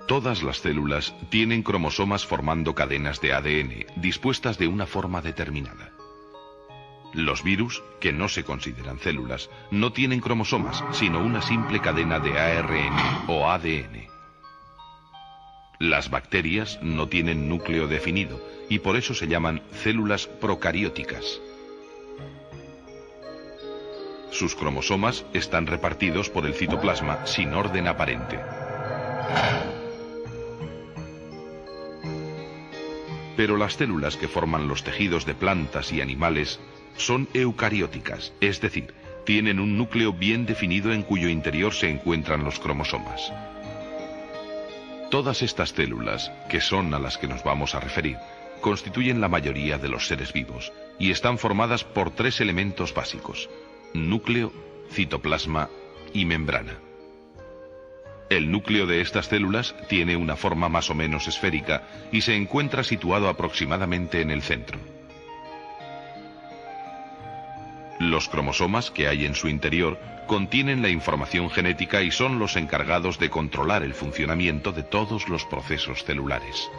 Todas las células tienen cromosomas formando cadenas de ADN, dispuestas de una forma determinada. Los virus, que no se consideran células, no tienen cromosomas, sino una simple cadena de ARN o ADN. Las bacterias no tienen núcleo definido y por eso se llaman células procarióticas. Sus cromosomas están repartidos por el citoplasma sin orden aparente. Pero las células que forman los tejidos de plantas y animales son eucarióticas, es decir, tienen un núcleo bien definido en cuyo interior se encuentran los cromosomas. Todas estas células, que son a las que nos vamos a referir, constituyen la mayoría de los seres vivos y están formadas por tres elementos básicos: núcleo, citoplasma y membrana. El núcleo de estas células tiene una forma más o menos esférica y se encuentra situado aproximadamente en el centro. Los cromosomas que hay en su interior contienen la información genética y son los encargados de controlar el funcionamiento de todos los procesos celulares.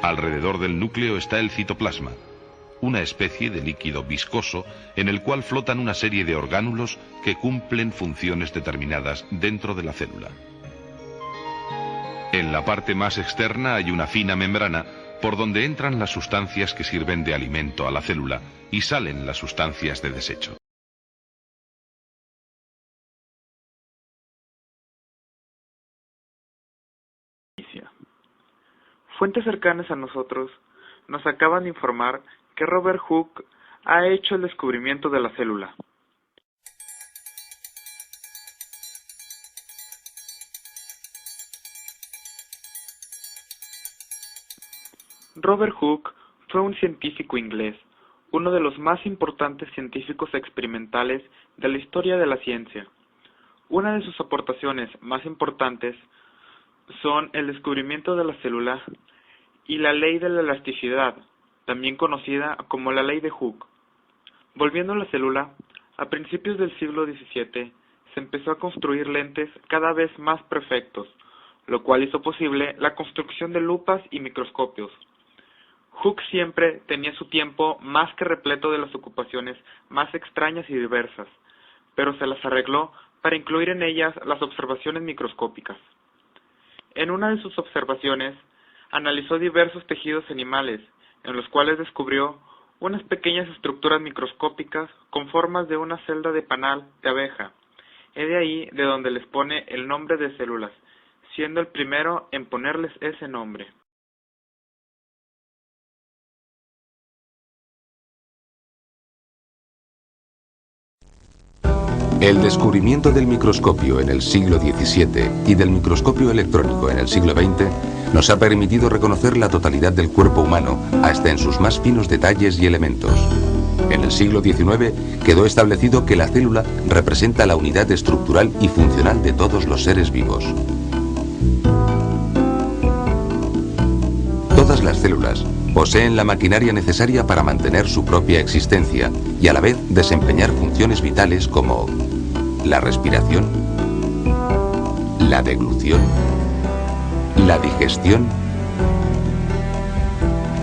Alrededor del núcleo está el citoplasma, una especie de líquido viscoso en el cual flotan una serie de orgánulos que cumplen funciones determinadas dentro de la célula. En la parte más externa hay una fina membrana por donde entran las sustancias que sirven de alimento a la célula y salen las sustancias de desecho. Fuentes cercanas a nosotros nos acaban de informar que Robert Hooke ha hecho el descubrimiento de la célula. Robert Hooke fue un científico inglés, uno de los más importantes científicos experimentales de la historia de la ciencia. Una de sus aportaciones más importantes son el descubrimiento de la célula y la ley de la elasticidad, también conocida como la ley de Hooke. Volviendo a la célula, a principios del siglo XVII se empezó a construir lentes cada vez más perfectos, lo cual hizo posible la construcción de lupas y microscopios. Hooke siempre tenía su tiempo más que repleto de las ocupaciones más extrañas y diversas, pero se las arregló para incluir en ellas las observaciones microscópicas. En una de sus observaciones, analizó diversos tejidos animales, en los cuales descubrió unas pequeñas estructuras microscópicas con formas de una celda de panal de abeja. Es de ahí de donde les pone el nombre de células, siendo el primero en ponerles ese nombre. El descubrimiento del microscopio en el siglo XVII y del microscopio electrónico en el siglo XX nos ha permitido reconocer la totalidad del cuerpo humano hasta en sus más finos detalles y elementos. En el siglo XIX quedó establecido que la célula representa la unidad estructural y funcional de todos los seres vivos. Todas las células poseen la maquinaria necesaria para mantener su propia existencia y a la vez desempeñar funciones vitales como la respiración, la deglución, la digestión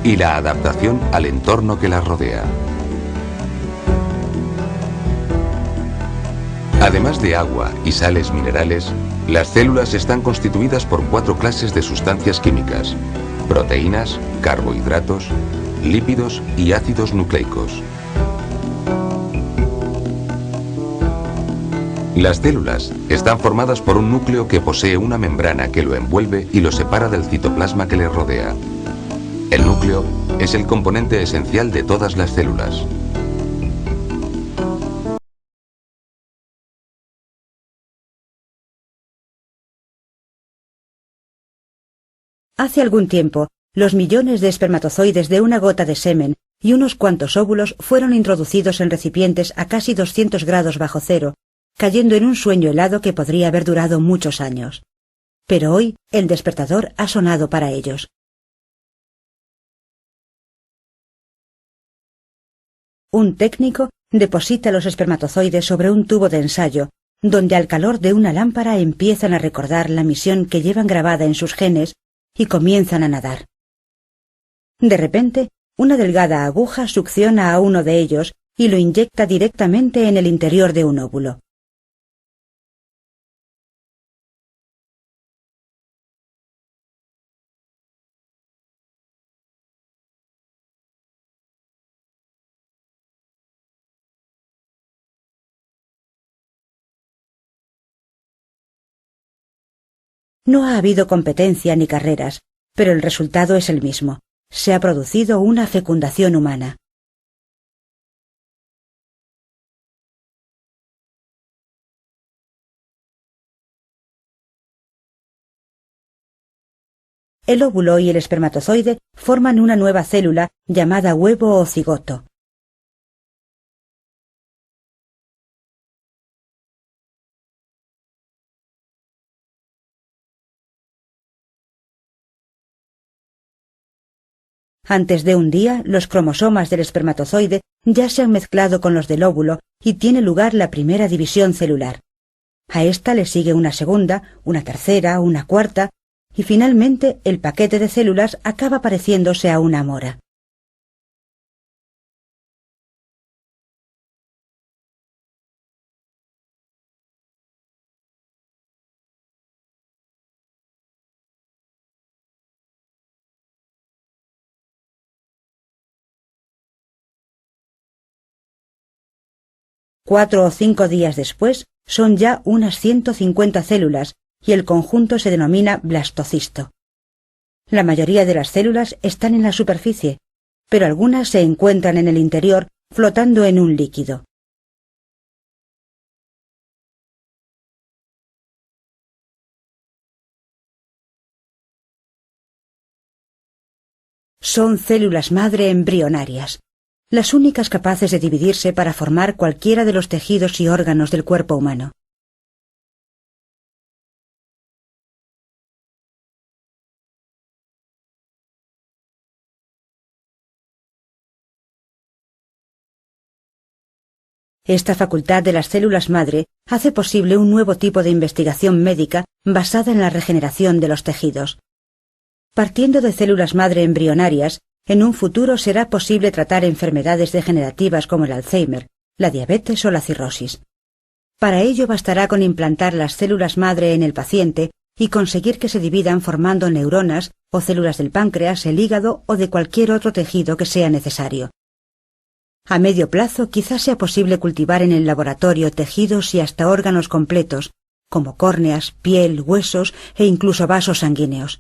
y la adaptación al entorno que las rodea. Además de agua y sales minerales, las células están constituidas por 4 clases de sustancias químicas: proteínas, carbohidratos, lípidos y ácidos nucleicos. Las células están formadas por un núcleo que posee una membrana que lo envuelve y lo separa del citoplasma que le rodea. El núcleo es el componente esencial de todas las células. Hace algún tiempo, los millones de espermatozoides de una gota de semen y unos cuantos óvulos fueron introducidos en recipientes a casi 200 grados bajo cero, cayendo en un sueño helado que podría haber durado muchos años. Pero hoy el despertador ha sonado para ellos. Un técnico deposita los espermatozoides sobre un tubo de ensayo, donde al calor de una lámpara empiezan a recordar la misión que llevan grabada en sus genes y comienzan a nadar. De repente, una delgada aguja succiona a uno de ellos y lo inyecta directamente en el interior de un óvulo. No ha habido competencia ni carreras, pero el resultado es el mismo. Se ha producido una fecundación humana. El óvulo y el espermatozoide forman una nueva célula llamada huevo o cigoto. Antes de un día, los cromosomas del espermatozoide ya se han mezclado con los del óvulo y tiene lugar la primera división celular. A esta le sigue una segunda, una tercera, una cuarta, y finalmente el paquete de células acaba pareciéndose a una mora. Cuatro o 5 días después son ya unas 150 células y el conjunto se denomina blastocisto. La mayoría de las células están en la superficie, pero algunas se encuentran en el interior flotando en un líquido. Son células madre embrionarias, las únicas capaces de dividirse para formar cualquiera de los tejidos y órganos del cuerpo humano. Esta facultad de las células madre hace posible un nuevo tipo de investigación médica basada en la regeneración de los tejidos. Partiendo de células madre embrionarias, en un futuro será posible tratar enfermedades degenerativas como el Alzheimer, la diabetes o la cirrosis. Para ello bastará con implantar las células madre en el paciente y conseguir que se dividan formando neuronas o células del páncreas, el hígado o de cualquier otro tejido que sea necesario. A medio plazo quizás sea posible cultivar en el laboratorio tejidos y hasta órganos completos, como córneas, piel, huesos e incluso vasos sanguíneos.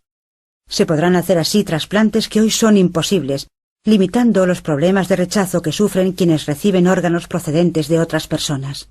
Se podrán hacer así trasplantes que hoy son imposibles, limitando los problemas de rechazo que sufren quienes reciben órganos procedentes de otras personas.